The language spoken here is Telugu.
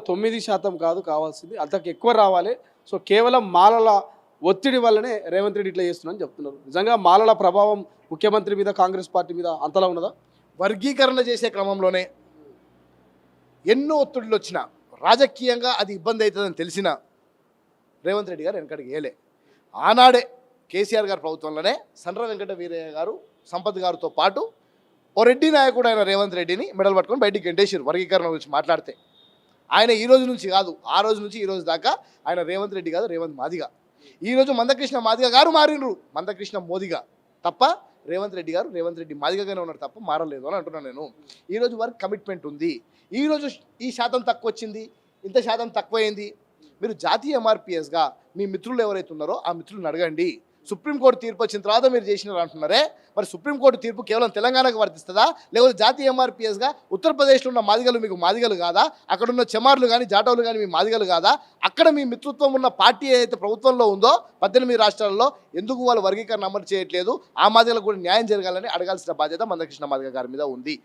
9% కాదు కావాల్సింది, అంతకు ఎక్కువ రావాలి. సో కేవలం మాలల ఒత్తిడి వల్లనే రేవంత్ రెడ్డి ఇట్లా చేస్తున్నారని చెప్తున్నారు. నిజంగా మాలల ప్రభావం ముఖ్యమంత్రి మీద, కాంగ్రెస్ పార్టీ మీద అంతలా ఉన్నదా? వర్గీకరణ చేసే క్రమంలోనే ఎన్నో ఒత్తిడులు వచ్చినా రాజకీయంగా అది ఇబ్బంది అవుతుందని తెలిసిన రేవంత్ రెడ్డి గారు వెనకడికి వేయలే. ఆనాడే కేసీఆర్ గారి ప్రభుత్వంలోనే సండ్ర వెంకట వీరయ్య గారు, సంపత్ గారితో పాటు ఓ రెడ్డి నాయకుడు అయిన రేవంత్ రెడ్డిని మెడల్ పట్టుకొని బయటికి గెంటేసారు వర్గీకరణ గురించి మాట్లాడితే. ఆయన ఈ రోజు నుంచి కాదు, ఆ రోజు నుంచి ఈ రోజు దాకా ఆయన రేవంత్ రెడ్డి కాదు, రేవంత్ మాదిగా. ఈరోజు మందకృష్ణ మాదిగ గారు మారినరు, మందకృష్ణ మోదిగా తప్ప రేవంత్ రెడ్డి గారు రేవంత్ రెడ్డి మాదిగగానే ఉన్నారు తప్ప మారలేదు అని అంటున్నాను నేను. ఈరోజు వరకు కమిట్మెంట్ ఉంది. ఈరోజు ఈ శాతం తక్కువ వచ్చింది, ఇంత శాతం తక్కువైంది. మీరు జాతీయ ఎంఆర్పిఎస్గా మీ మిత్రులు ఎవరైతే ఉన్నారో ఆ మిత్రులను అడగండి. సుప్రీంకోర్టు తీర్పు వచ్చిన తర్వాత మీరు చేసినారు అంటున్నారే, మరి సుప్రీంకోర్టు తీర్పు కేవలం తెలంగాణకు వర్తిస్తుందా, లేకపోతే జాతీయ ఎంఆర్పిఎస్గా ఉత్తరప్రదేశ్లో ఉన్న మాదిగలు మీకు మాదిగలు కాదా, అక్కడున్న చెమార్లు కానీ జాటవులు కానీ మీ మాదిగలు కాదా, అక్కడ మీ మిత్రత్వం ఉన్న పార్టీ ఏదైతే ప్రభుత్వంలో ఉందో 18 రాష్ట్రాల్లో ఎందుకు వాళ్ళు వర్గీకరణ అమలు చేయట్లేదు, ఆ మాదిగలకు కూడా న్యాయం జరగాలని అడగాల్సిన బాధ్యత మందకృష్ణ మాదిగ గారి మీద ఉంది.